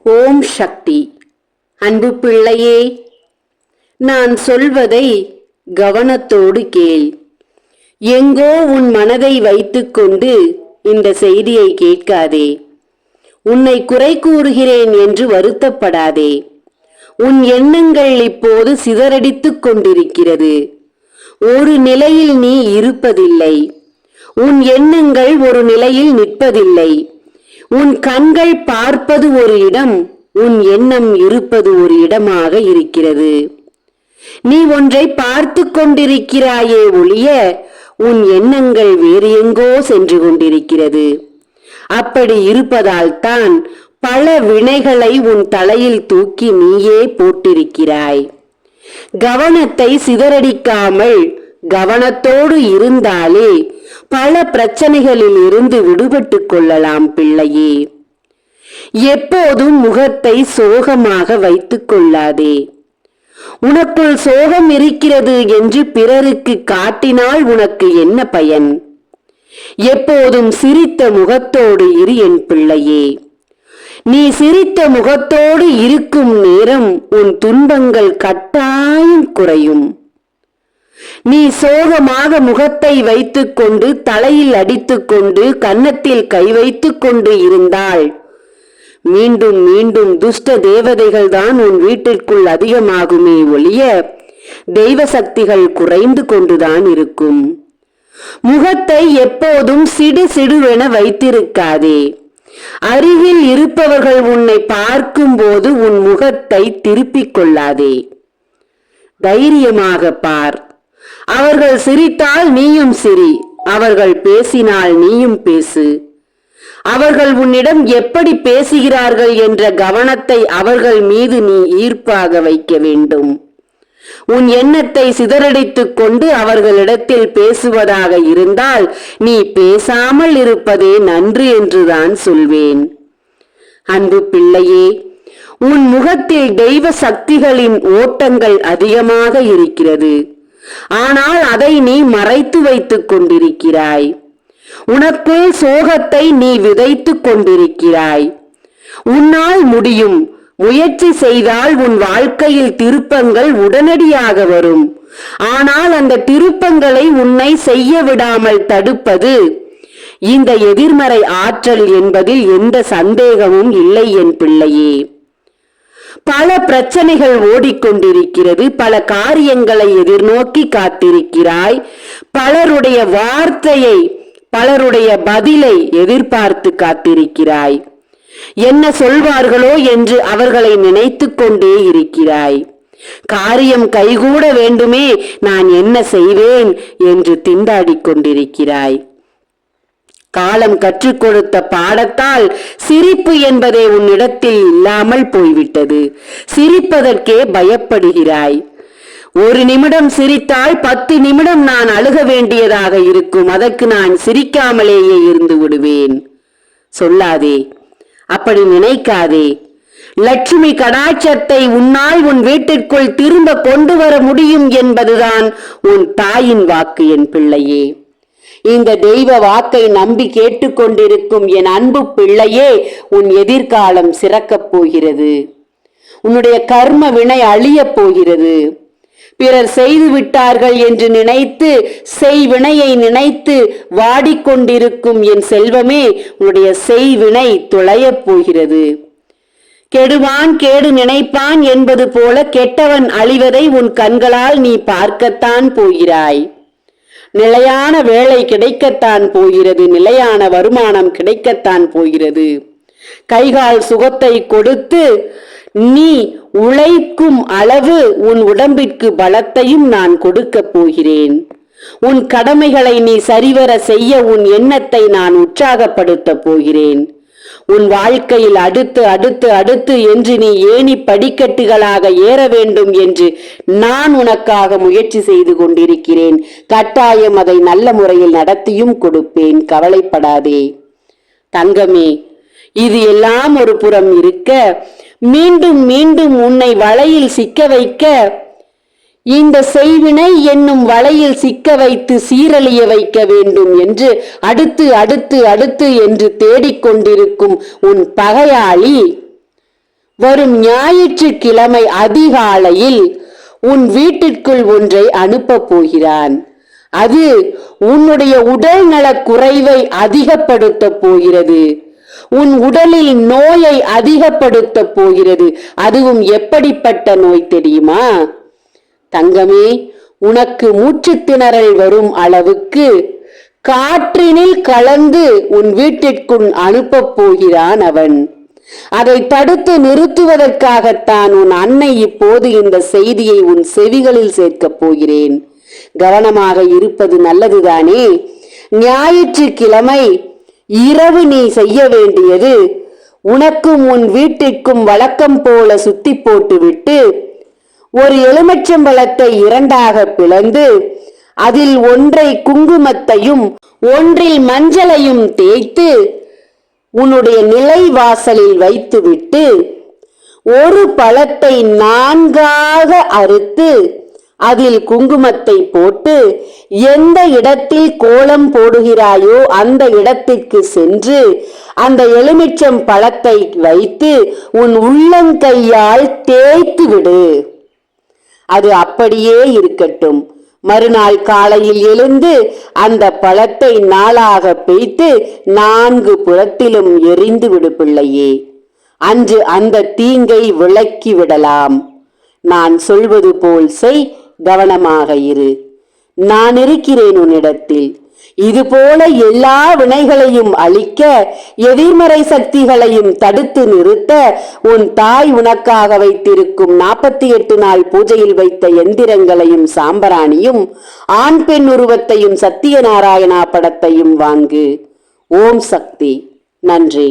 ஓம் சக்தி. அன்பு பிள்ளையே, நான் சொல்வதை கவனத்தோடு கேள். எங்கோ உன் மனதை வைத்துக்கொண்டு இந்த செய்தியை கேட்காதே. உன்னை குறை கூறுகிறேன் என்று வருத்தப்படாதே. உன் எண்ணங்கள் இப்போது சிதறடித்துக் கொண்டிருக்கிறது. ஒரு நிலையில் நீ இருப்பதில்லை. உன் எண்ணங்கள் ஒரு நிலையில் நிற்பதில்லை. உன் கண்கள் பார்ப்பது ஒரு இடம், உன் எண்ணம் இருப்பது ஒரு இடமாக இருக்கிறது. நீ ஒன்றை பார்த்து கொண்டிருக்கிறாயே ஒழிய உன் எண்ணங்கள் வேறு எங்கோ சென்று கொண்டிருக்கிறது. அப்படி இருப்பதால் தான் பல வினைகளை உன் தலையில் தூக்கி நீயே போட்டிருக்கிறாய். கவனத்தை சிதறடிக்காமல் கவனத்தோடு இருந்தாலே பல பிரச்சனைகளில் இருந்து விடுபட்டு கொள்ளலாம் பிள்ளையே. எப்போதும் முகத்தை சோகமாக வைத்துக் கொள்ளாதே. உனக்குள் சோகம் இருக்கிறது என்று பிறருக்கு காட்டினால் உனக்கு என்ன பயன்? எப்போதும் சிரித்த முகத்தோடு இரு என் பிள்ளையே. நீ சிரித்த முகத்தோடு இருக்கும் நேரம் உன் துன்பங்கள் கட்டாயம் குறையும். நீ சோகமாக முகத்தை வைத்துக் கொண்டு தலையில் அடித்துக்கொண்டு கன்னத்தில் கை வைத்துக் கொண்டு இருந்தால் மீண்டும் மீண்டும் துஷ்ட தேவதைகள் தான் உன் வீட்டிற்குள் அதிகமாகுமே ஒழிய தெய்வ சக்திகள் குறைந்து கொண்டுதான் இருக்கும். முகத்தை எப்போதும் சிடு சிடுவென வைத்திருக்காதே. அருகில் இருப்பவர்கள் உன்னை பார்க்கும் போது உன் முகத்தை திருப்பிக் கொள்ளாதே. தைரியமாக பார். அவர்கள் சிரித்தால் நீயும் சிரி, அவர்கள் பேசினால் நீயும் பேசு. அவர்கள் உன்னிடம் எப்படி பேசுகிறார்கள் என்ற கவனத்தை அவர்கள் மீது நீ ஈர்ப்பாக வைக்க வேண்டும். உன் எண்ணத்தை சிதறடித்துக் கொண்டு அவர்களிடத்தில் பேசுவதாக இருந்தால் நீ பேசாமல் இருப்பதே நன்று என்றுதான் சொல்வேன். அன்பு பிள்ளையே, உன் முகத்தில் தெய்வ சக்திகளின் ஓட்டங்கள் அதிகமாக இருக்கிறது. ஆனால் அதை நீ மறைத்து வைத்துக் கொண்டிருக்கிறாய். உனக்குள் சோகத்தை நீ விதைத்துக் கொண்டிருக்கிறாய். உன்னால் முடியும். முயற்சி செய்தால் உன் வாழ்க்கையில் திருப்பங்கள் உடனடியாக வரும். ஆனால் அந்த திருப்பங்களை உன்னை செய்ய விடாமல் தடுப்பது இந்த எதிர்மறை ஆற்றல் என்பதில் எந்த சந்தேகமும் இல்லை என் பிள்ளையே. பல பிரச்சனைகள் ஓடிக்கொண்டிருக்கிறது. பல காரியங்களை எதிர்நோக்கி காத்திருக்கிறாய். பலருடைய வார்த்தையை, பலருடைய பதிலை எதிர்பார்த்து காத்திருக்கிறாய். என்ன சொல்வார்களோ என்று அவர்களை நினைத்து கொண்டே இருக்கிறாய். காரியம் கைகூட வேண்டுமே, நான் என்ன செய்வேன் என்று திண்டாடிக் கொண்டிருக்கிறாய். காலம் கற்றுக் கொடுத்த பாடத்தால் சிரிப்பு என்பதே உன்னிடத்தில் இல்லாமல் போய்விட்டது. சிரிப்பதற்கே பயப்படுகிறாய். ஒரு நிமிடம் சிரித்தால் 10 நிமிடம் நான் அழுக வேண்டியதாக இருக்கும். அதற்கு நான் சிரிக்காமலேயே இருந்து விடுவேன். சொல்லாதே, அப்படி நினைக்காதே. லட்சுமி கடாட்சத்தை உன்னால் உன் வீட்டிற்குள் திரும்ப கொண்டு வர முடியும் என்பதுதான் உன் தாயின் வாக்கு என் பிள்ளையே. இந்த தெய்வ வாக்கை நம்பி கேட்டுக்கொண்டிருக்கும் என் அன்பு பிள்ளையே, உன் எதிர்காலம் சிறக்கப் போகிறது. உன்னுடைய கர்ம வினை அழியப் போகிறது. பிறர் செய்து விட்டார்கள் என்று நினைத்து செய்வினையை நினைத்து வாடிக்கொண்டிருக்கும் என் செல்வமே, உன்னுடைய செய்வினை தொலையப் போகிறது. கெடுவான் கேடு நினைப்பான் என்பது போல கெட்டவன் அழிவதை உன் கண்களால் நீ பார்க்கத்தான் போகிறாய். நிலையான வேலை கிடைக்கத்தான் போகிறது. நிலையான வருமானம் கிடைக்கத்தான் போகிறது. கைகால் சுகத்தை கொடுத்து நீ உழைக்கும் அளவு உன் உடம்பிற்கு பலத்தையும் நான் கொடுக்க போகிறேன். உன் கடமைகளை நீ சரிவர செய்ய உன் எண்ணத்தை நான் உற்சாகப்படுத்த போகிறேன். உன் வாழ்க்கையில் அடுத்து அடுத்து அடுத்து என்று நீ ஏணி படிக்கட்டுகளாக ஏற வேண்டும் என்று நான் உனக்காக முயற்சி செய்து கொண்டிருக்கிறேன். கட்டாயம் அதை நல்ல முறையில் நடத்தியும் கொடுப்பேன். கவலைப்படாதே தங்கமே. இது எல்லாம் ஒரு புறம் இருக்க, மீண்டும் மீண்டும் உன்னை வலையில் சிக்க வைக்க, இந்த செய்வினை என்னும் வலையில் சிக்க வைத்து சீரழிய வைக்க வேண்டும் என்று அடுத்து அடுத்து அடுத்து என்று தேடிக்கொண்டிருக்கும் உன் பகையாளி வரும் ஞாயிற்றுக்கிழமை அதிகாலையில் உன் வீட்டிற்குள் ஒன்றை அனுப்பப் போகிறான். அது உன்னுடைய உடல் நலக் குறைவை அதிகப்படுத்த போகிறது. உன் உடலில் நோயை அதிகப்படுத்த போகிறது. அதுவும் எப்படிப்பட்ட நோய் தெரியுமா? தங்கமே, உனக்கு மூச்சுத் திணறல் வரும் அளவுக்கு காற்றினில் கலந்து உன் வீட்டிற்குள் அனுப்பப் போகிறான் அவன். அதை தடுத்து நிறுத்துவதற்காகத்தான் உன் அன்னை இப்போது இந்த செய்தியை உன் செவிகளில் சேர்க்கப் போகிறேன். கவனமாக இருப்பது நல்லதுதானே? ஞாயிற்றுக்கிழமை இரவு நீ செய்ய வேண்டியது, உனக்கும் உன் வீட்டிற்கும் வழக்கம் போல சுத்தி போட்டுவிட்டு ஒரு எலுமிச்சம்பழத்தை இரண்டாக பிளந்து அதில் ஒன்றை குங்குமத்தையும் ஒன்றில் மஞ்சளையும் தேய்த்து உன்னுடைய நிலைவாசலில் வைத்துவிட்டு ஒரு பழத்தை 4ஆக அறுத்து அதில் குங்குமத்தை போட்டு எந்த இடத்தில் கோலம் போடுகிறாயோ அந்த இடத்திற்கு சென்று அந்த எலுமிச்சம் பழத்தை வைத்து உன் உள்ளங்கையால் தேய்த்து விடு. அது அப்படியே இருக்கட்டும். மறுநாள் காலையில் எழுந்து அந்த பழத்தை 4ஆக பிரித்து 4 புறத்திலும் எரிந்து விடு பிள்ளையே. அன்று அந்த தீங்கை விலக்கி விடலாம். நான் சொல்வது போல் செய். கவனமாக இரு. நான் இருக்கிறேன் உன்னிடத்தில். இதுபோல எல்லா வினைகளையும் அழிக்க, எதிர்மறை சக்திகளையும் தடுத்து நிறுத்த உன் தாய் உனக்காக வைத்திருக்கும் 48 நாள் பூஜையில் வைத்த எந்திரங்களையும் சாம்பராணியும் ஆண் பெண் உருவத்தையும் சத்தியநாராயணா படத்தையும் வாங்கு. ஓம் சக்தி. நன்றி.